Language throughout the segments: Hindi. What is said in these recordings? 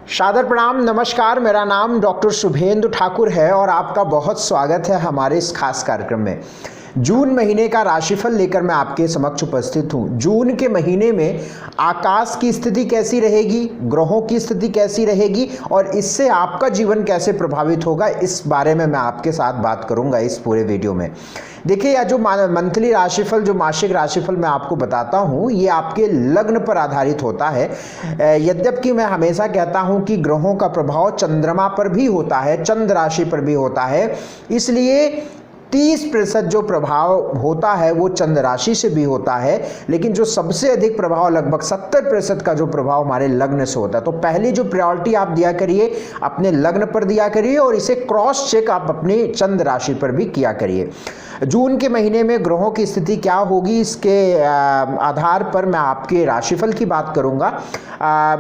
सादर प्रणाम, नमस्कार। मेरा नाम डॉक्टर शुभेंदु ठाकुर है और आपका बहुत स्वागत है हमारे इस खास कार्यक्रम में। जून महीने का राशिफल लेकर मैं आपके समक्ष उपस्थित हूँ। जून के महीने में आकाश की स्थिति कैसी रहेगी, ग्रहों की स्थिति कैसी रहेगी और इससे आपका जीवन कैसे प्रभावित होगा, इस बारे में मैं आपके साथ बात करूँगा इस पूरे वीडियो में। देखिए, यह जो मंथली राशिफल, जो मासिक राशिफल मैं आपको बताता हूँ, ये आपके लग्न पर आधारित होता है। यद्यपि मैं हमेशा कहता हूँ कि ग्रहों का प्रभाव चंद्रमा पर भी होता है, चंद्र राशि पर भी होता है, इसलिए 30% जो प्रभाव होता है वो चंद्र राशि से भी होता है, लेकिन जो सबसे अधिक प्रभाव लगभग 70% का जो प्रभाव हमारे लग्न से होता है। तो पहली जो प्रायोरिटी आप दिया करिए अपने लग्न पर दिया करिए और इसे क्रॉस चेक आप अपनी चंद्र राशि पर भी किया करिए। जून के महीने में ग्रहों की स्थिति क्या होगी, इसके आधार पर मैं आपके राशिफल की बात करूंगा।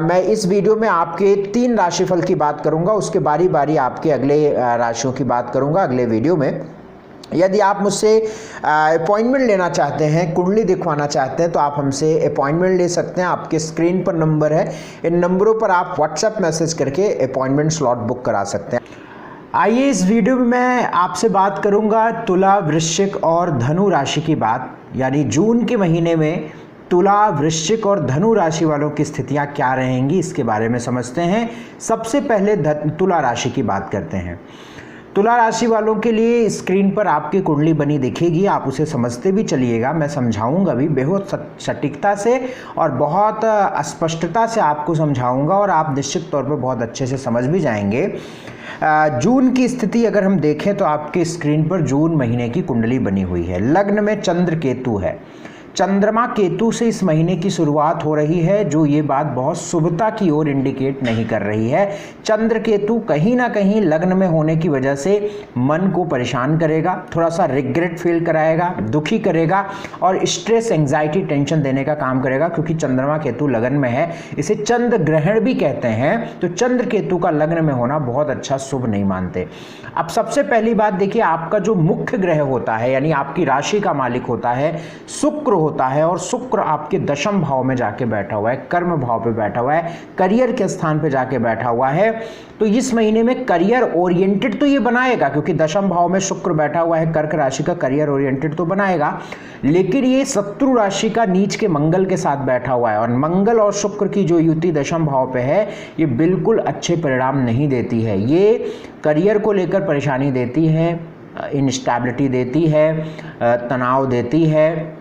मैं इस वीडियो में आपके 3 राशिफल की बात करूंगा, उसके बारी बारी आपके अगले राशियों की बात करूंगा अगले वीडियो में। यदि आप मुझसे अपॉइंटमेंट लेना चाहते हैं, कुंडली दिखवाना चाहते हैं, तो आप हमसे अपॉइंटमेंट ले सकते हैं। आपके स्क्रीन पर नंबर है, इन नंबरों पर आप व्हाट्सएप मैसेज करके अपॉइंटमेंट स्लॉट बुक करा सकते हैं। आइए इस वीडियो में मैं आपसे बात करूंगा तुला, वृश्चिक और धनु राशि की बात। यानी जून के महीने में तुला, वृश्चिक और धनु राशि वालों की स्थितियां क्या रहेंगी, इसके बारे में समझते हैं। सबसे पहले तुला राशि की बात करते हैं। तुला राशि वालों के लिए स्क्रीन पर आपकी कुंडली बनी दिखेगी, आप उसे समझते भी चलिएगा। मैं समझाऊंगा भी बहुत सटीकता से और बहुत स्पष्टता से आपको समझाऊंगा और आप निश्चित तौर पर बहुत अच्छे से समझ भी जाएंगे। जून की स्थिति अगर हम देखें तो आपके स्क्रीन पर जून महीने की कुंडली बनी हुई है। लग्न में चंद्र केतु है। चंद्रमा केतु से इस महीने की शुरुआत हो रही है, जो ये बात बहुत शुभता की ओर इंडिकेट नहीं कर रही है। चंद्र केतु कहीं ना कहीं लग्न में होने की वजह से मन को परेशान करेगा, थोड़ा सा रिग्रेट फील कराएगा, दुखी करेगा और स्ट्रेस, एंजाइटी, टेंशन देने का काम करेगा, क्योंकि चंद्रमा केतु लगन में है। इसे चंद्र ग्रहण भी कहते हैं। तो चंद्र केतु का लग्न में होना बहुत अच्छा शुभ नहीं मानते। अब सबसे पहली बात देखिए, आपका जो मुख्य ग्रह होता है, यानी आपकी राशि का मालिक होता है, शुक्र होता है, और शुक्र आपके दशम भाव में जाके बैठा हुआ है, कर्म भाव पे बैठा हुआ है, करियर के स्थान पे जाके बैठा हुआ है। तो इस महीने में करियर ओरिएंटेड तो ये बनाएगा, क्योंकि दशम भाव में शुक्र बैठा हुआ है, कर्क राशि का करियर ओरिएंटेड तो बनाएगा, लेकिन ये शत्रु राशि का नीच के मंगल के साथ बैठा हुआ है। और मंगल और शुक्र की जो युति दशम भाव पे है, ये बिल्कुल अच्छे परिणाम नहीं देती है। ये करियर को लेकर परेशानी देती है, इनस्टेबिलिटी देती है, तनाव देती है,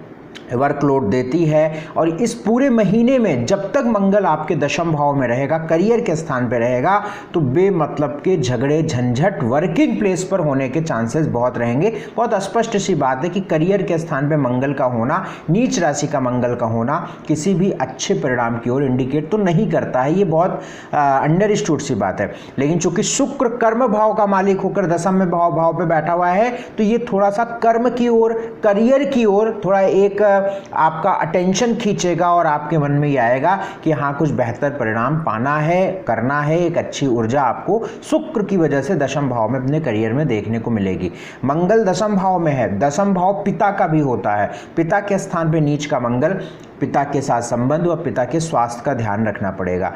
वर्कलोड देती है। और इस पूरे महीने में जब तक मंगल आपके दशम भाव में रहेगा, करियर के स्थान पे रहेगा, तो बेमतलब के झगड़े, झंझट वर्किंग प्लेस पर होने के चांसेस बहुत रहेंगे। बहुत स्पष्ट सी बात है कि करियर के स्थान पे मंगल का होना, नीच राशि का मंगल का होना किसी भी अच्छे परिणाम की ओर इंडिकेट तो नहीं करता है। ये बहुत अंडरस्टूड सी बात है। लेकिन चूंकि शुक्र कर्म भाव का मालिक होकर दशम में भाव पे बैठा हुआ है, तो ये थोड़ा सा कर्म की ओर, करियर की ओर थोड़ा एक आपका अटेंशन खींचेगा और आपके मन में ये आएगा कि हाँ, कुछ बेहतर परिणाम पाना है, करना है। एक अच्छी ऊर्जा आपको शुक्र की वजह से दशम भाव में अपने करियर में देखने को मिलेगी। मंगल दशम भाव में है, दशम भाव पिता का भी होता है। पिता के स्थान पे नीच का मंगल, पिता के साथ संबंध और पिता के स्वास्थ्य का ध्यान रखना पड़ेगा।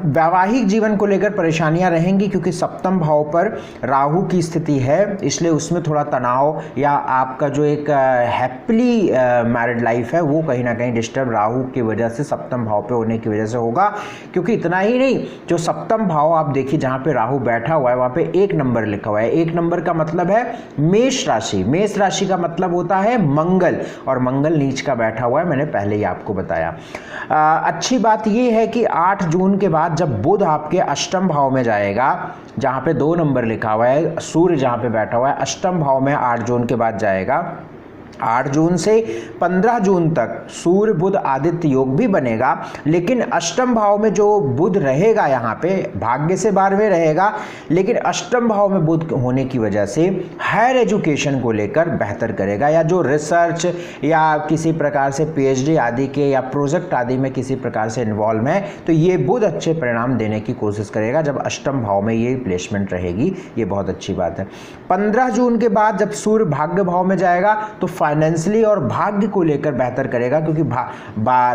वैवाहिक जीवन को लेकर परेशानियां रहेंगी, क्योंकि सप्तम भाव पर राहु की स्थिति है, इसलिए उसमें थोड़ा तनाव या आपका जो एक हैप्पीली मैरिड लाइफ है वो कहीं ना कहीं डिस्टर्ब राहु की वजह से, सप्तम भाव पे होने की वजह से होगा। क्योंकि इतना ही नहीं, जो सप्तम भाव आप देखिए जहाँ पे राहु बैठा हुआ है, वहाँ पे 1 नंबर लिखा हुआ है। 1 नंबर का मतलब है मेष राशि। मेष राशि का मतलब होता है मंगल, और मंगल नीच का बैठा हुआ है, मैंने पहले ही आपको बताया। अच्छी बात यह है कि 8 जून के बाद जब बुध आपके अष्टम भाव में जाएगा, जहाँ पे 2 नंबर लिखा हुआ है, सूर्य जहाँ पे बैठा हुआ है अष्टम भाव में 8 जून के बाद जाएगा। 8 जून से 15 जून तक सूर्य बुध आदित्य योग भी बनेगा, लेकिन अष्टम भाव में जो बुध रहेगा, यहाँ पे भाग्य से 12वें रहेगा, लेकिन अष्टम भाव में बुध होने की वजह से हायर एजुकेशन को लेकर बेहतर करेगा, या जो रिसर्च या किसी प्रकार से पीएचडी आदि के या प्रोजेक्ट आदि में किसी प्रकार से इन्वॉल्व है, तो ये बुध अच्छे परिणाम देने की कोशिश करेगा जब अष्टम भाव में ये प्लेसमेंट रहेगी। ये बहुत अच्छी बात है। 15 जून के बाद जब सूर्य भाग्य भाव में जाएगा तो फाइनेंशियली और भाग्य को लेकर बेहतर करेगा, क्योंकि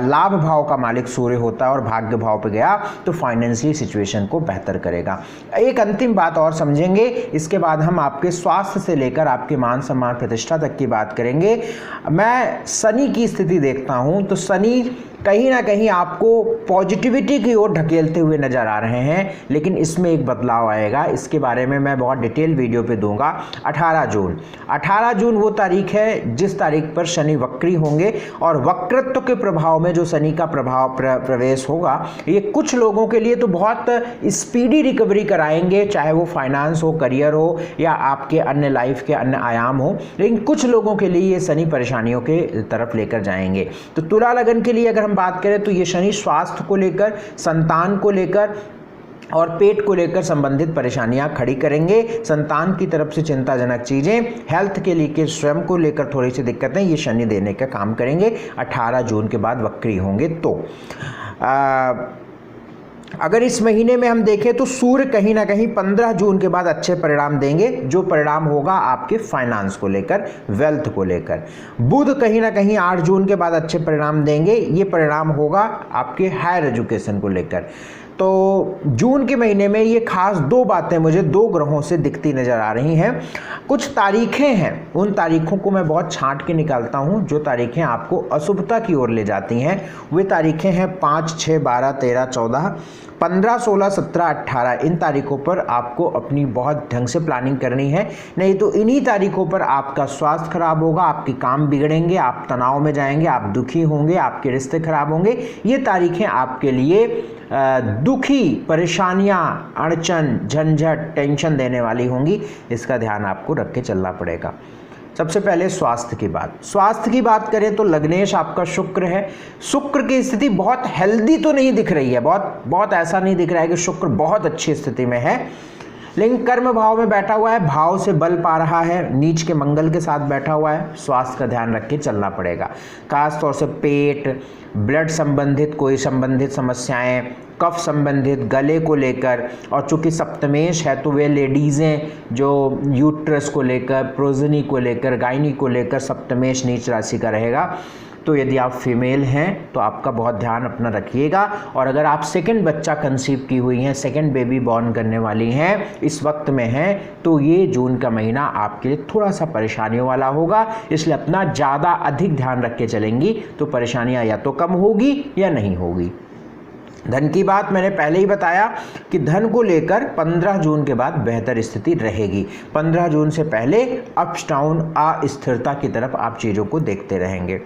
लाभ भाव का मालिक सूर्य होता है और भाग्य भाव पे गया तो फाइनेंशियली सिचुएशन को बेहतर करेगा। एक अंतिम बात और समझेंगे, इसके बाद हम आपके स्वास्थ्य से लेकर आपके मान सम्मान प्रतिष्ठा तक की बात करेंगे। मैं शनि की स्थिति देखता हूं तो शनि कहीं ना कहीं आपको पॉजिटिविटी की ओर ढकेलते हुए नजर आ रहे हैं, लेकिन इसमें एक बदलाव आएगा। इसके बारे में मैं बहुत डिटेल वीडियो पे दूंगा। 18 जून वो तारीख है जिस तारीख पर शनि वक्री होंगे, और वक्रत्व के प्रभाव में जो शनि का प्रभाव प्रवेश होगा, ये कुछ लोगों के लिए तो बहुत स्पीडी रिकवरी कराएंगे, चाहे वो फाइनेंस हो, करियर हो, या आपके अन्य लाइफ के अन्य आयाम हो, लेकिन कुछ लोगों के लिए ये शनि परेशानियों के तरफ लेकर जाएंगे। तो तुला लगन के लिए अगर हम बात करें तो ये शनि स्वास्थ्य को लेकर, संतान को लेकर और पेट को लेकर संबंधित परेशानियां खड़ी करेंगे। संतान की तरफ से चिंताजनक चीजें, हेल्थ के लिए स्वयं को लेकर थोड़ी सी दिक्कतें ये शनि देने का काम करेंगे। 18 जून के बाद वक्री होंगे। तो अगर इस महीने में हम देखें तो सूर्य कहीं ना कहीं 15 जून के बाद अच्छे परिणाम देंगे, जो परिणाम होगा आपके फाइनेंस को लेकर, वेल्थ को लेकर। बुध कहीं ना कहीं 8 जून के बाद अच्छे परिणाम देंगे, ये परिणाम होगा आपके हायर एजुकेशन को लेकर। तो जून के महीने में ये खास दो बातें मुझे दो ग्रहों से दिखती नज़र आ रही हैं। कुछ तारीखें हैं, उन तारीखों को मैं बहुत छांट के निकालता हूं, जो तारीखें आपको अशुभता की ओर ले जाती हैं। वे तारीखें हैं 5, 6, 12, 13, 14, 15, 16, 17, 18। इन तारीखों पर आपको अपनी बहुत ढंग से प्लानिंग करनी है, नहीं तो इन्हीं तारीखों पर आपका स्वास्थ्य खराब होगा, आपके काम बिगड़ेंगे, आप तनाव में जाएंगे, आप दुखी होंगे, आपके रिश्ते खराब होंगे। ये तारीखें आपके लिए दुखी, परेशानियां, अड़चन, झंझट, टेंशन देने वाली होंगी। इसका ध्यान आपको रख के चलना पड़ेगा। सबसे पहले स्वास्थ्य की बात करें तो लग्नेश आपका शुक्र है। शुक्र की स्थिति बहुत हेल्दी तो नहीं दिख रही है, बहुत ऐसा नहीं दिख रहा है कि शुक्र बहुत अच्छी स्थिति में है, लेकिन कर्म भाव में बैठा हुआ है, भाव से बल पा रहा है, नीच के मंगल के साथ बैठा हुआ है। स्वास्थ्य का ध्यान रख के चलना पड़ेगा, खास तौर से पेट, ब्लड संबंधित कोई संबंधित समस्याएं, कफ संबंधित, गले को लेकर, और चूंकि सप्तमेश है तो वे लेडीज़ें जो यूट्रस को लेकर, प्रोजनी को लेकर, गायनी को लेकर सप्तमेश नीच राशि का रहेगा। तो यदि आप फीमेल हैं तो आपका बहुत ध्यान अपना रखिएगा। और अगर आप सेकंड बच्चा कंसीव की हुई हैं, सेकंड बेबी बॉर्न करने वाली हैं, इस वक्त में हैं, तो ये जून का महीना आपके लिए थोड़ा सा परेशानियों वाला होगा। इसलिए अपना ज़्यादा अधिक ध्यान रख के चलेंगी तो परेशानियां या तो कम होगी या नहीं होगी। धन की बात मैंने पहले ही बताया कि धन को लेकर 15 जून के बाद बेहतर स्थिति रहेगी। 15 जून से पहले अप्स डाउन, अस्थिरता की तरफ आप चीज़ों को देखते रहेंगे।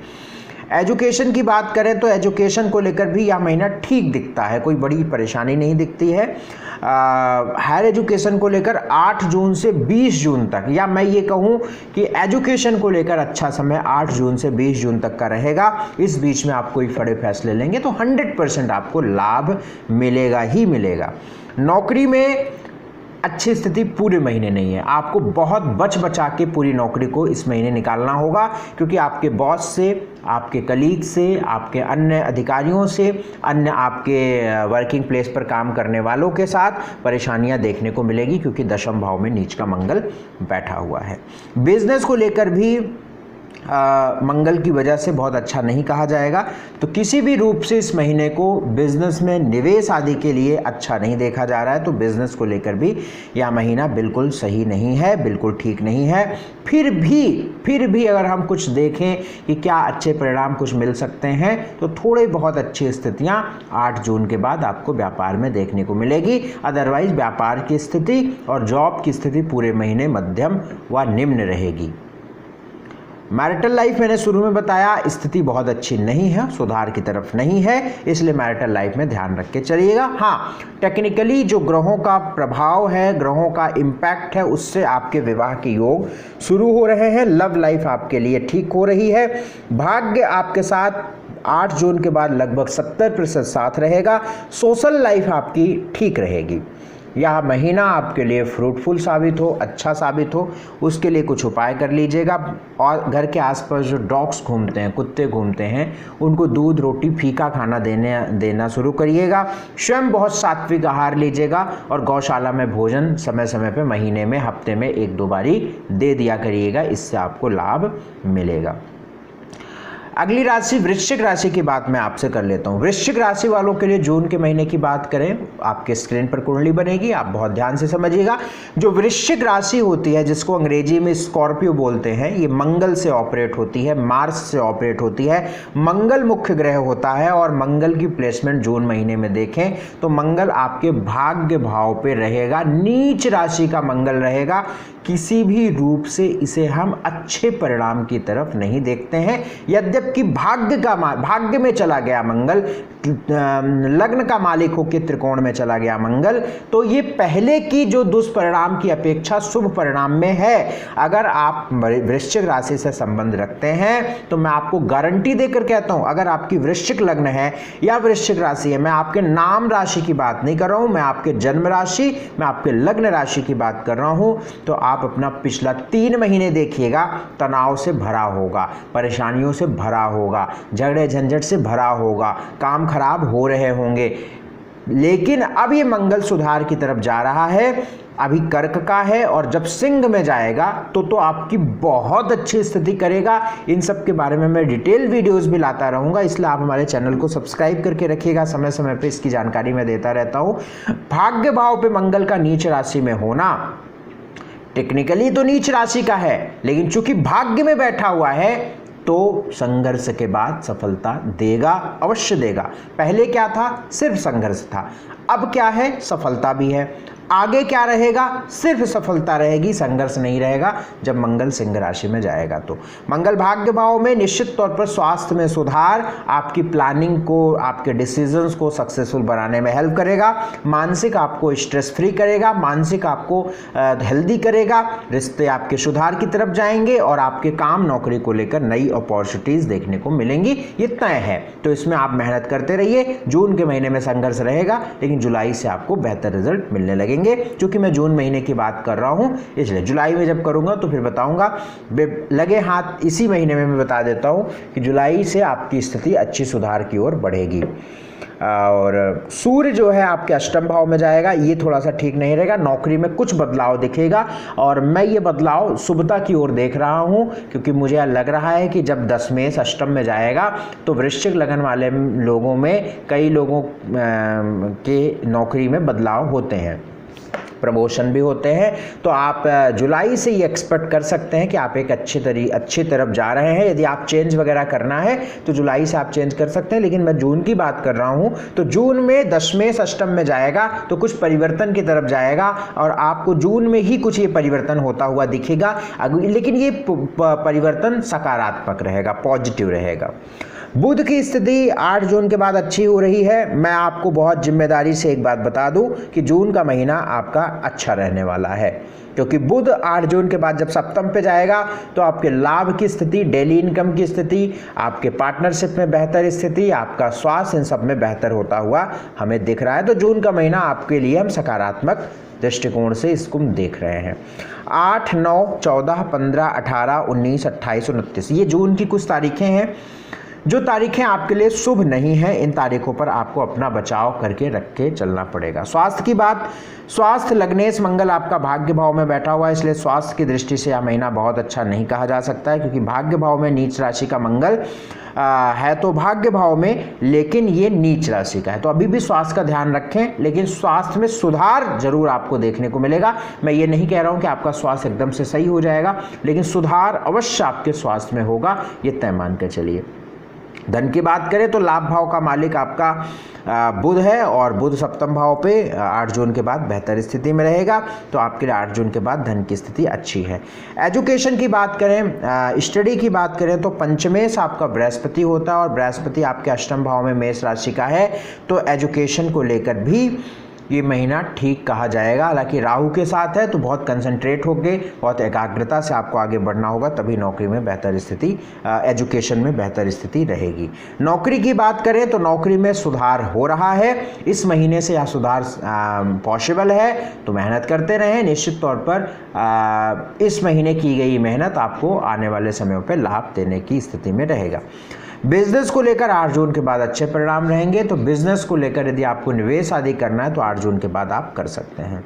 एजुकेशन की बात करें तो एजुकेशन को लेकर भी यह महीना ठीक दिखता है, कोई बड़ी परेशानी नहीं दिखती है। हायर एजुकेशन को लेकर 8 जून से 20 जून तक, या मैं ये कहूँ कि एजुकेशन को लेकर अच्छा समय 8 जून से 20 जून तक का रहेगा। इस बीच में आप कोई बड़े फैसले लेंगे तो 100% आपको लाभ मिलेगा ही मिलेगा। नौकरी में अच्छी स्थिति पूरे महीने नहीं है, आपको बहुत बच बचा के पूरी नौकरी को इस महीने निकालना होगा, क्योंकि आपके बॉस से, आपके कलीग से, आपके अन्य अधिकारियों से, अन्य आपके वर्किंग प्लेस पर काम करने वालों के साथ परेशानियां देखने को मिलेगी, क्योंकि दशम भाव में नीच का मंगल बैठा हुआ है। बिजनेस को लेकर भी मंगल की वजह से बहुत अच्छा नहीं कहा जाएगा, तो किसी भी रूप से इस महीने को बिजनेस में निवेश आदि के लिए अच्छा नहीं देखा जा रहा है। तो बिजनेस को लेकर भी यह महीना बिल्कुल सही नहीं है, बिल्कुल ठीक नहीं है। फिर भी अगर हम कुछ देखें कि क्या अच्छे परिणाम कुछ मिल सकते हैं, तो थोड़े बहुत अच्छी स्थितियां 8 जून के बाद आपको व्यापार में देखने को मिलेगी। अदरवाइज व्यापार की स्थिति और जॉब की स्थिति पूरे महीने मध्यम व निम्न रहेगी। मैरिटल लाइफ मैंने शुरू में बताया स्थिति बहुत अच्छी नहीं है, सुधार की तरफ नहीं है, इसलिए मैरिटल लाइफ में ध्यान रख के चलिएगा। हाँ, टेक्निकली जो ग्रहों का प्रभाव है, ग्रहों का इम्पैक्ट है, उससे आपके विवाह के योग शुरू हो रहे हैं। लव लाइफ आपके लिए ठीक हो रही है। भाग्य आपके साथ 8 जून के बाद लगभग 70% साथ रहेगा। सोशल लाइफ आपकी ठीक रहेगी। यह महीना आपके लिए फ्रूटफुल साबित हो, अच्छा साबित हो, उसके लिए कुछ उपाय कर लीजिएगा। और घर के आसपास जो डॉग्स घूमते हैं, कुत्ते घूमते हैं, उनको दूध, रोटी, फीका खाना देना शुरू करिएगा। स्वयं बहुत सात्विक आहार लीजिएगा और गौशाला में भोजन समय समय पे महीने में, हफ्ते में 1-2 बारी दे दिया करिएगा, इससे आपको लाभ मिलेगा। अगली राशि वृश्चिक राशि की बात मैं आपसे कर लेता हूं। वृश्चिक राशि वालों के लिए जून के महीने की बात करें, आपके स्क्रीन पर कुंडली बनेगी, आप बहुत ध्यान से समझिएगा। जो वृश्चिक राशि होती है, जिसको अंग्रेजी में स्कॉर्पियो बोलते हैं, ये मंगल से ऑपरेट होती है, मार्स से ऑपरेट होती है। मंगल मुख्य ग्रह होता है और मंगल की प्लेसमेंट जून महीने में देखें तो मंगल आपके भाग्य भाव पे रहेगा, नीच राशि का मंगल रहेगा। किसी भी रूप से इसे हम अच्छे परिणाम की तरफ नहीं देखते हैं। यद्यपि भाग्य में चला गया मंगल, लग्न का मालिक होकर त्रिकोण में चला गया मंगल, तो ये पहले की जो दुष्परिणाम की अपेक्षा शुभ परिणाम में है। अगर आप वृश्चिक राशि से संबंध रखते हैं तो मैं आपको गारंटी देकर कहता हूं, अगर आपकी वृश्चिक लग्न है या वृश्चिक राशि है, मैं आपके नाम राशि की बात नहीं कर रहा हूं, मैं आपके जन्म राशि, मैं आपके लग्न राशि की बात कर रहा हूं, तो आप अपना पिछला 3 महीने देखिएगा, तनाव से भरा होगा, परेशानियों से भरा होगा, झगड़े झंझट से भरा होगा, काम खराब हो रहे होंगे। लेकिन अब ये मंगल सुधार की तरफ जा रहा है, अभी कर्क का है और जब सिंह में जाएगा तो आपकी बहुत अच्छी स्थिति करेगा। इन सब के बारे में मैं डिटेल वीडियोस भी लाता रहूंगा, इसलिए आप हमारे चैनल को सब्सक्राइब करके रखिएगा, समय समय पे इसकी जानकारी मैं देता रहता हूं। भाग्य भाव पे मंगल का नीच राशि में होना टेक्निकली तो नीच राशि का है, लेकिन चूंकि भाग्य में बैठा हुआ है तो संघर्ष के बाद सफलता देगा, अवश्य देगा। पहले क्या था? सिर्फ संघर्ष था, अब क्या है? सफलता भी है। आगे क्या रहेगा? सिर्फ सफलता रहेगी, संघर्ष नहीं रहेगा जब मंगल सिंह राशि में जाएगा। तो मंगल भाग्य भाव में निश्चित तौर पर स्वास्थ्य में सुधार, आपकी प्लानिंग को, आपके डिसीजंस को सक्सेसफुल बनाने में हेल्प करेगा, मानसिक आपको स्ट्रेस फ्री करेगा, मानसिक आपको हेल्दी करेगा, रिश्ते आपके सुधार की तरफ जाएंगे और आपके काम नौकरी को लेकर नई अपॉर्चुनिटीज देखने को मिलेंगी। ये तय है, तो इसमें आप मेहनत करते रहिए। जून के महीने में संघर्ष रहेगा, लेकिन जुलाई से आपको बेहतर रिजल्ट मिलने लगेंगे। क्योंकि मैं जून महीने की बात कर रहा हूं, इसलिए जुलाई में जब करूंगा तो फिर बताऊंगा। लगे हाथ इसी महीने में मैं बता देता हूं कि जुलाई से आपकी स्थिति अच्छी सुधार की ओर बढ़ेगी। और सूर्य जो है आपके अष्टम भाव में जाएगा, ये थोड़ा सा ठीक नहीं रहेगा, नौकरी में कुछ बदलाव दिखेगा और मैं ये बदलाव शुभता की ओर देख रहा हूँ, क्योंकि मुझे लग रहा है कि जब दशमेश अष्टम में जाएगा तो वृश्चिक लगन वाले लोगों में कई लोगों के नौकरी में बदलाव होते हैं, प्रमोशन भी होते हैं। तो आप जुलाई से ये एक्सपेक्ट कर सकते हैं कि आप एक अच्छी तरफ जा रहे हैं। यदि आप चेंज वगैरह करना है तो जुलाई से आप चेंज कर सकते हैं, लेकिन मैं जून की बात कर रहा हूं तो जून में दशमेश अष्टम में जाएगा तो कुछ परिवर्तन की तरफ जाएगा और आपको जून में ही कुछ ये परिवर्तन होता हुआ दिखेगा, लेकिन ये परिवर्तन सकारात्मक रहेगा, पॉजिटिव रहेगा। बुध की स्थिति 8 जून के बाद अच्छी हो रही है। मैं आपको बहुत जिम्मेदारी से एक बात बता दूं कि जून का महीना आपका अच्छा रहने वाला है, क्योंकि बुध 8 जून के बाद जब सप्तम पे जाएगा तो आपके लाभ की स्थिति, डेली इनकम की स्थिति, आपके पार्टनरशिप में बेहतर स्थिति, आपका स्वास्थ्य, इन सब में बेहतर होता हुआ हमें दिख रहा है। तो जून का महीना आपके लिए हम सकारात्मक दृष्टिकोण से इसको देख रहे हैं। 8, 9, 14, 15, 18, 19, 28, 29 ये जून की कुछ तारीखें हैं। जो तारीखें आपके लिए शुभ नहीं हैं, इन तारीखों पर आपको अपना बचाव करके रख के चलना पड़ेगा। स्वास्थ्य की बात, स्वास्थ्य लग्नेश मंगल आपका भाग्य भाव में बैठा हुआ है, इसलिए स्वास्थ्य की दृष्टि से यह महीना बहुत अच्छा नहीं कहा जा सकता है, क्योंकि भाग्य भाव में नीच राशि का मंगल है तो भाग्य भाव में, लेकिन ये नीच राशि का है। तो अभी भी स्वास्थ्य का ध्यान रखें, लेकिन स्वास्थ्य में सुधार जरूर आपको देखने को मिलेगा। मैं ये नहीं कह रहा हूँ कि आपका स्वास्थ्य एकदम से सही हो जाएगा, लेकिन सुधार अवश्य आपके स्वास्थ्य में होगा, ये तय मान कर चलिए। धन की बात करें तो लाभ भाव का मालिक आपका बुध है और बुध सप्तम भाव पे 8 जून के बाद बेहतर स्थिति में रहेगा, तो आपके लिए 8 जून के बाद धन की स्थिति अच्छी है। एजुकेशन की बात करें, स्टडी की बात करें तो पंचमेश आपका बृहस्पति होता है और बृहस्पति आपके अष्टम भाव में मेष राशि का है, तो एजुकेशन को लेकर भी ये महीना ठीक कहा जाएगा। हालांकि राहु के साथ है तो बहुत कंसंट्रेट होके, बहुत एकाग्रता से आपको आगे बढ़ना होगा, तभी नौकरी में बेहतर स्थिति, एजुकेशन में बेहतर स्थिति रहेगी। नौकरी की बात करें तो नौकरी में सुधार हो रहा है, इस महीने से यह सुधार पॉसिबल है, तो मेहनत करते रहें। निश्चित तौर पर इस महीने की गई मेहनत आपको आने वाले समयों पर लाभ देने की स्थिति में रहेगा। बिजनेस को लेकर 8 जून के बाद अच्छे परिणाम रहेंगे, तो बिजनेस को लेकर यदि आपको निवेश आदि करना है तो 8 जून के बाद आप कर सकते हैं।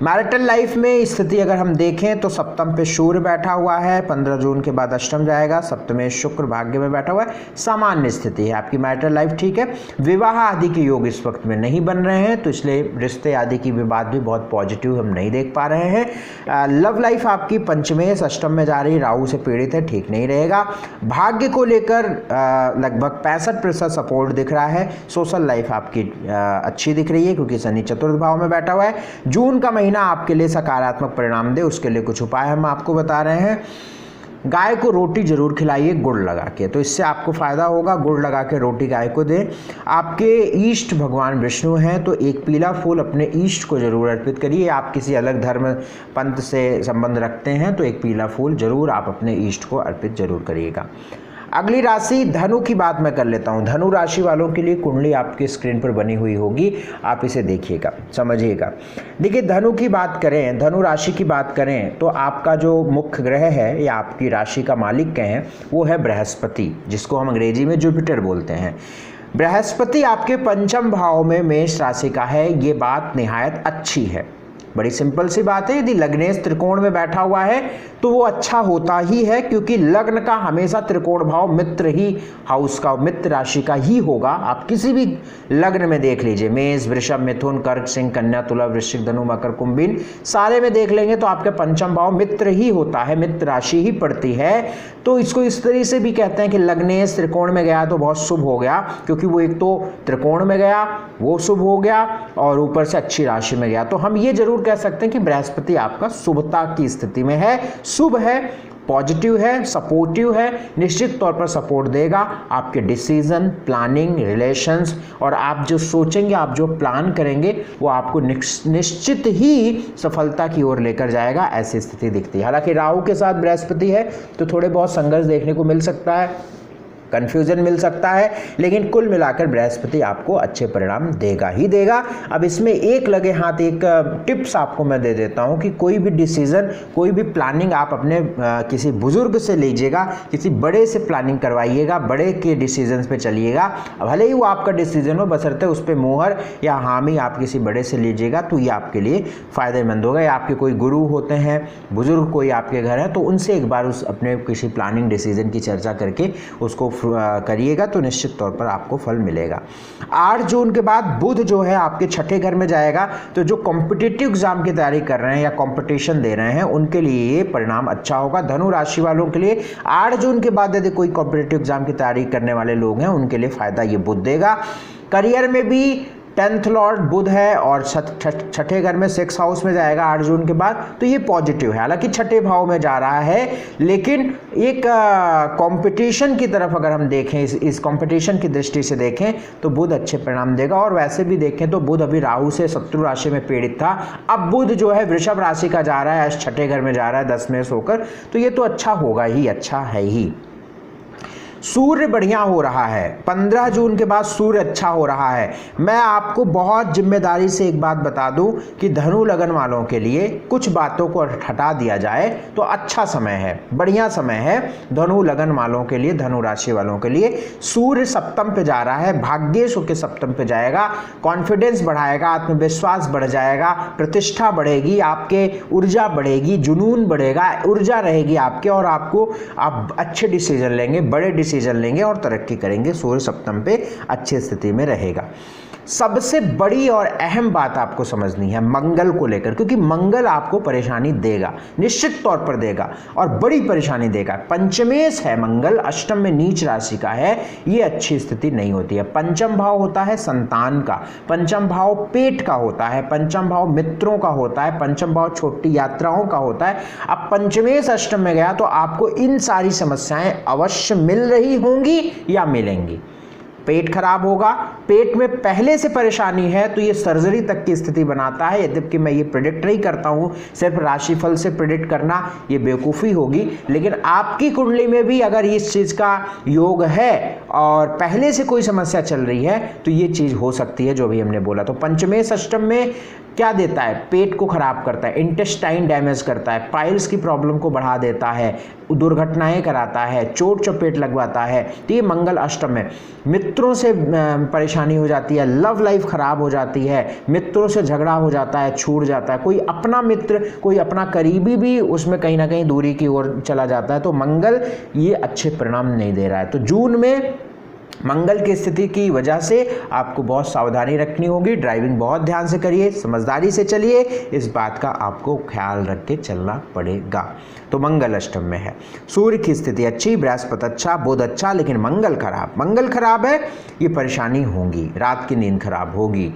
मैरिटल लाइफ में स्थिति अगर हम देखें तो सप्तम पे सूर्य बैठा हुआ है, 15 जून के बाद अष्टम जाएगा, सप्तम शुक्र भाग्य में बैठा हुआ है, सामान्य स्थिति है, आपकी मैरिटल लाइफ ठीक है। विवाह आदि के योग इस वक्त में नहीं बन रहे हैं, तो इसलिए रिश्ते आदि की विवाद भी बहुत पॉजिटिव हम नहीं देख पा रहे हैं। लव लाइफ आपकी पंचमेश अष्टम में जा रही, राहु से पीड़ित है, ठीक नहीं रहेगा। भाग्य को लेकर लगभग 65% सपोर्ट दिख रहा है। सोशल लाइफ आपकी अच्छी दिख रही है क्योंकि शनि चतुर्थ भाव में बैठा हुआ है। जून का महीना आपके लिए सकारात्मक परिणाम दे, उसके लिए कुछ उपाय हम आपको बता रहे हैं। गाय को रोटी जरूर खिलाइए गुड़ लगा के, तो इससे आपको फायदा होगा। गुड़ लगा के रोटी गाय को दें। आपके ईष्ट भगवान विष्णु हैं, तो एक पीला फूल अपने ईष्ट को जरूर अर्पित करिए। आप किसी अलग धर्म पंथ से संबंध रखते हैं तो एक पीला फूल जरूर आप अपने ईष्ट को अर्पित जरूर करिएगा। अगली राशि धनु की बात मैं कर लेता हूं। धनु राशि वालों के लिए कुंडली आपकी स्क्रीन पर बनी हुई होगी, आप इसे देखिएगा, समझिएगा। देखिए, धनु की बात करें, धनु राशि की बात करें तो आपका जो मुख्य ग्रह है या आपकी राशि का मालिक कहें वो है बृहस्पति, जिसको हम अंग्रेजी में जुपिटर बोलते हैं। बृहस्पति आपके पंचम भाव में मेष राशि का है, ये बात निहायत अच्छी है। बड़ी सिंपल सी बात है, यदि लग्नेश त्रिकोण में बैठा हुआ है तो वो अच्छा होता ही है, क्योंकि लग्न का हमेशा त्रिकोण भाव मित्र ही हाउस का, मित्र राशि का ही होगा। आप किसी भी लग्न में देख लीजिए, मेष वृषभ मिथुन कर्क सिंह कन्या तुला वृश्चिक धनु मकर कुंभ मीन, सारे में देख लेंगे तो आपके पंचम भाव मित्र ही होता है, मित्र राशि ही पड़ती है। तो इसको इस तरीके से भी कहते हैं कि लग्नेश त्रिकोण में गया तो बहुत शुभ हो गया, क्योंकि वो एक तो त्रिकोण में गया वो शुभ हो गया और ऊपर से अच्छी राशि में गया। तो हम ये जरूर कह सकते हैं कि बृहस्पति आपका शुभता की स्थिति में है, शुभ है, पॉजिटिव है, सपोर्टिव है, निश्चित तौर पर सपोर्ट देगा आपके डिसीजन, प्लानिंग, रिलेशंस, और आप जो सोचेंगे, आप जो प्लान करेंगे वो आपको निश्चित ही सफलता की ओर लेकर जाएगा, ऐसी स्थिति दिखती है। हालांकि राहु के साथ बृहस्पति है तो थोड़े बहुत संघर्ष देखने को मिल सकता है, कन्फ्यूजन मिल सकता है, लेकिन कुल मिलाकर बृहस्पति आपको अच्छे परिणाम देगा ही देगा। अब इसमें एक लगे हाथ एक टिप्स आपको मैं दे देता हूं कि कोई भी डिसीजन, कोई भी प्लानिंग आप अपने किसी बुजुर्ग से लीजिएगा, किसी बड़े से प्लानिंग करवाइएगा, बड़े के डिसीजन पे चलिएगा। भले ही वो आपका डिसीजन हो, बशर्ते उस पर मोहर या हामी आप किसी बड़े से लीजिएगा तो ये आपके लिए फायदेमंद होगा। या आपके कोई गुरु होते हैं, बुजुर्ग कोई आपके घर है, तो उनसे एक बार उस अपने किसी प्लानिंग डिसीजन की चर्चा करके उसको करिएगा तो निश्चित तौर पर आपको फल मिलेगा। 8 जून के बाद बुध जो है आपके छठे घर में जाएगा, तो जो कॉम्पिटिटिव एग्जाम की तैयारी कर रहे हैं या कंपटीशन दे रहे हैं उनके लिए ये परिणाम अच्छा होगा। धनु राशि वालों के लिए 8 जून के बाद यदि कोई कॉम्पिटिटिव एग्जाम की तैयारी करने वाले लोग हैं उनके लिए फायदा ये बुध देगा। करियर में भी 10th लॉर्ड बुध है और छठे घर में 6th हाउस में जाएगा 8 जून के बाद, तो ये पॉजिटिव है। हालांकि छठे भाव में जा रहा है, लेकिन एक कंपटीशन की तरफ अगर हम देखें, इस कंपटीशन की दृष्टि से देखें तो बुध अच्छे परिणाम देगा। और वैसे भी देखें तो बुध अभी राहु से शत्रु राशि में पीड़ित था, अब बुध जो है वृषभ राशि का जा रहा है, छठे घर में जा रहा है 10 में होकर, तो ये तो अच्छा होगा ही, अच्छा है ही। सूर्य बढ़िया हो रहा है, 15 जून के बाद सूर्य अच्छा हो रहा है। मैं आपको बहुत जिम्मेदारी से एक बात बता दूं कि धनु लगन वालों के लिए कुछ बातों को हटा दिया जाए तो अच्छा समय है, बढ़िया समय है धनु लगन वालों के लिए, धनु राशि वालों के लिए। सूर्य सप्तम पे जा रहा है, भाग्येश होकर सप्तम पे जाएगा, कॉन्फिडेंस बढ़ाएगा, आत्मविश्वास बढ़ जाएगा, प्रतिष्ठा बढ़ेगी, आपके ऊर्जा बढ़ेगी, जुनून बढ़ेगा, ऊर्जा रहेगी आपके, और आपको आप अच्छे डिसीजन लेंगे, बड़े डिसीजन लेंगे और तरक्की करेंगे। सूर्य सप्तम पे अच्छी स्थिति में रहेगा। सबसे बड़ी और अहम बात आपको समझनी है मंगल को लेकर, क्योंकि मंगल आपको परेशानी देगा, निश्चित तौर पर देगा और बड़ी परेशानी देगा। पंचमेश है मंगल, अष्टम में नीच राशि का है, ये अच्छी स्थिति नहीं होती है। पंचम भाव होता है संतान का, पंचम भाव पेट का होता है, पंचम भाव मित्रों का होता है, पंचम भाव छोटी यात्राओं का होता है। अब पंचमेश अष्टम में गया तो आपको इन सारी समस्याएं अवश्य मिल रही होंगी या मिलेंगी। पेट खराब होगा, पेट में पहले से परेशानी है तो ये सर्जरी तक की स्थिति बनाता है। यद्यपि मैं ये प्रेडिक्ट नहीं करता हूँ, सिर्फ राशिफल से प्रेडिक्ट करना ये बेवकूफ़ी होगी, लेकिन आपकी कुंडली में भी अगर इस चीज़ का योग है और पहले से कोई समस्या चल रही है तो ये चीज़ हो सकती है जो भी हमने बोला। तो पंचमेश अष्टम में क्या देता है? पेट को खराब करता है, इंटेस्टाइन डैमेज करता है, पाइल्स की प्रॉब्लम को बढ़ा देता है, दुर्घटनाएं कराता है, चोट चपेट लगवाता है। तो ये मंगल अष्टम में मित्रों से परेशानी हो जाती है, लव लाइफ खराब हो जाती है, मित्रों से झगड़ा हो जाता है, छूट जाता है, कोई अपना मित्र, कोई अपना करीबी भी उसमें कहीं ना कहीं दूरी की ओर चला जाता है। तो मंगल ये अच्छे परिणाम नहीं दे रहा है। तो जून में मंगल की स्थिति की वजह से आपको बहुत सावधानी रखनी होगी, ड्राइविंग बहुत ध्यान से करिए, समझदारी से चलिए, इस बात का आपको ख्याल रख के चलना पड़ेगा। तो मंगल अष्टम में है। सूर्य की स्थिति अच्छी, बृहस्पति अच्छा, बुध अच्छा, लेकिन मंगल खराब। मंगल खराब है, ये परेशानी होगी, रात की नींद खराब होगी,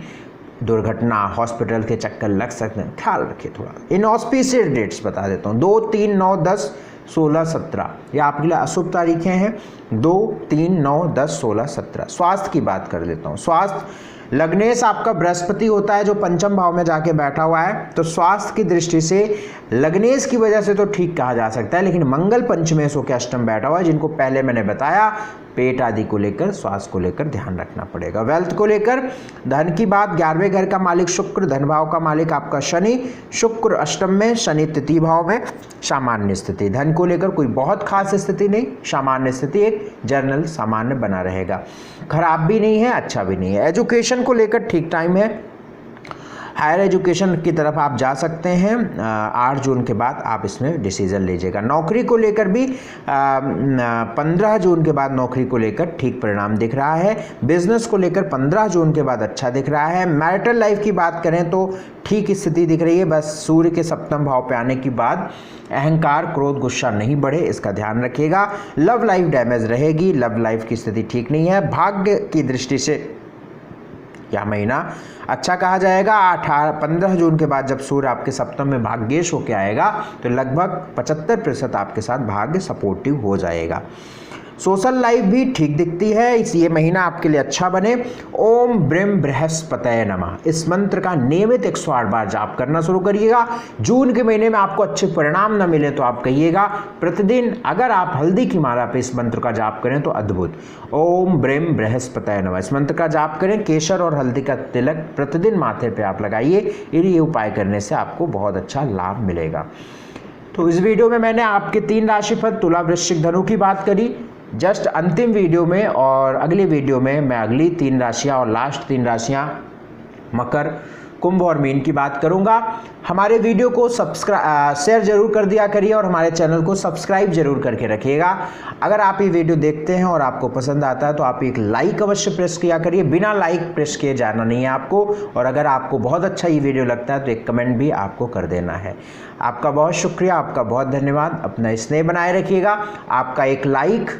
दुर्घटना, हॉस्पिटल के चक्कर लग सकते हैं, ख्याल रखिए थोड़ा। इनऑस्पिशियस डेट्स बता देता हूँ, 2, 3, 9, 10, 16, 17 ये आपके लिए अशुभ तारीखें हैं। 2, 3, 9, 10, 16, 17। स्वास्थ्य की बात कर लेता हूँ। स्वास्थ्य, लग्नेश आपका बृहस्पति होता है जो पंचम भाव में जाके बैठा हुआ है, तो स्वास्थ्य की दृष्टि से लग्नेश की वजह से तो ठीक कहा जा सकता है, लेकिन मंगल पंचमेश होकर अष्टम बैठा हुआ है, जिनको पहले मैंने बताया पेट आदि को लेकर, स्वास्थ्य को लेकर ध्यान रखना पड़ेगा। वेल्थ को लेकर, धन की बात, 11वें घर का मालिक शुक्र, धन भाव का मालिक आपका शनि, शुक्र अष्टम में, शनि तृतीय भाव में, सामान्य स्थिति। धन को लेकर कोई बहुत खास स्थिति नहीं, सामान्य स्थिति, एक जनरल सामान्य बना रहेगा, खराब भी नहीं है, अच्छा भी नहीं है। एजुकेशन को लेकर ठीक टाइम है, हायर एजुकेशन की तरफ आप जा सकते हैं। 8 जून के बाद आप इसमें डिसीजन लीजिएगा। नौकरी को लेकर भी 15 जून के बाद नौकरी को लेकर ठीक परिणाम दिख रहा है। बिजनेस को लेकर 15 जून के बाद अच्छा दिख रहा है। मैरिटल लाइफ की बात करें तो ठीक स्थिति दिख रही है, बस सूर्य के सप्तम भाव पे आने के बाद अहंकार, क्रोध, गुस्सा नहीं बढ़े, इसका ध्यान रखिएगा। लव लाइफ डैमेज रहेगी, लव लाइफ की स्थिति ठीक नहीं है। भाग्य की दृष्टि से यह महीना अच्छा कहा जाएगा। 15 जून के बाद जब सूर्य आपके सप्तम में भाग्येश होकर आएगा तो लगभग 75% आपके साथ भाग्य सपोर्टिव हो जाएगा। सोशल लाइफ भी ठीक दिखती है, ये महीना आपके लिए अच्छा बने। ओम ब्रह्म बृहस्पतये नमः, इस मंत्र का नियमित 108 बार जाप करना शुरू करिएगा। जून के महीने में आपको अच्छे परिणाम न मिले तो आप कहिएगा, प्रतिदिन अगर आप हल्दी की माला पे इस मंत्र का जाप करें तो अद्भुत। ओम ब्रह्म बृहस्पतये नमः, इस मंत्र का जाप करें। केसर और हल्दी का तिलक प्रतिदिन माथे पे आप लगाइए, ये उपाय करने से आपको बहुत अच्छा लाभ मिलेगा। तो इस वीडियो में मैंने आपके 3 राशिफल तुला, वृश्चिक, धनु की बात करी। जस्ट अंतिम वीडियो में और अगली वीडियो में मैं अगली 3 राशियां और लास्ट 3 राशियां मकर, कुंभ और मीन की बात करूंगा। हमारे वीडियो को शेयर जरूर कर दिया करिए और हमारे चैनल को सब्सक्राइब जरूर करके रखिएगा। अगर आप ये वीडियो देखते हैं और आपको पसंद आता है तो आप एक लाइक अवश्य प्रेस किया करिए, बिना लाइक प्रेस किए जाना नहीं है आपको। और अगर आपको बहुत अच्छा ये वीडियो लगता है तो एक कमेंट भी आपको कर देना है। आपका बहुत शुक्रिया, आपका बहुत धन्यवाद। अपना स्नेह बनाए रखिएगा। आपका एक लाइक,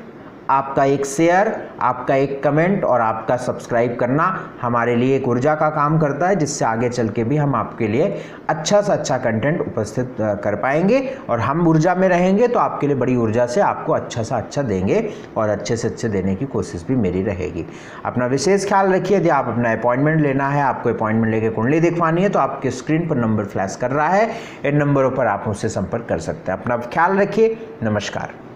आपका एक शेयर, आपका एक कमेंट और आपका सब्सक्राइब करना हमारे लिए एक ऊर्जा का काम करता है, जिससे आगे चल के भी हम आपके लिए अच्छा से अच्छा कंटेंट उपस्थित कर पाएंगे। और हम ऊर्जा में रहेंगे तो आपके लिए बड़ी ऊर्जा से आपको अच्छा से अच्छा देंगे और अच्छे से अच्छे देने की कोशिश भी मेरी रहेगी। अपना विशेष ख्याल रखिए। यदि आप अपना अपॉइंटमेंट लेना है, आपको अपॉइंटमेंट लेके कुंडली दिखवानी है तो आपके स्क्रीन पर नंबर फ्लैश कर रहा है, इन नंबरों पर आप मुझसे संपर्क कर सकते हैं। अपना ख्याल रखिए। नमस्कार।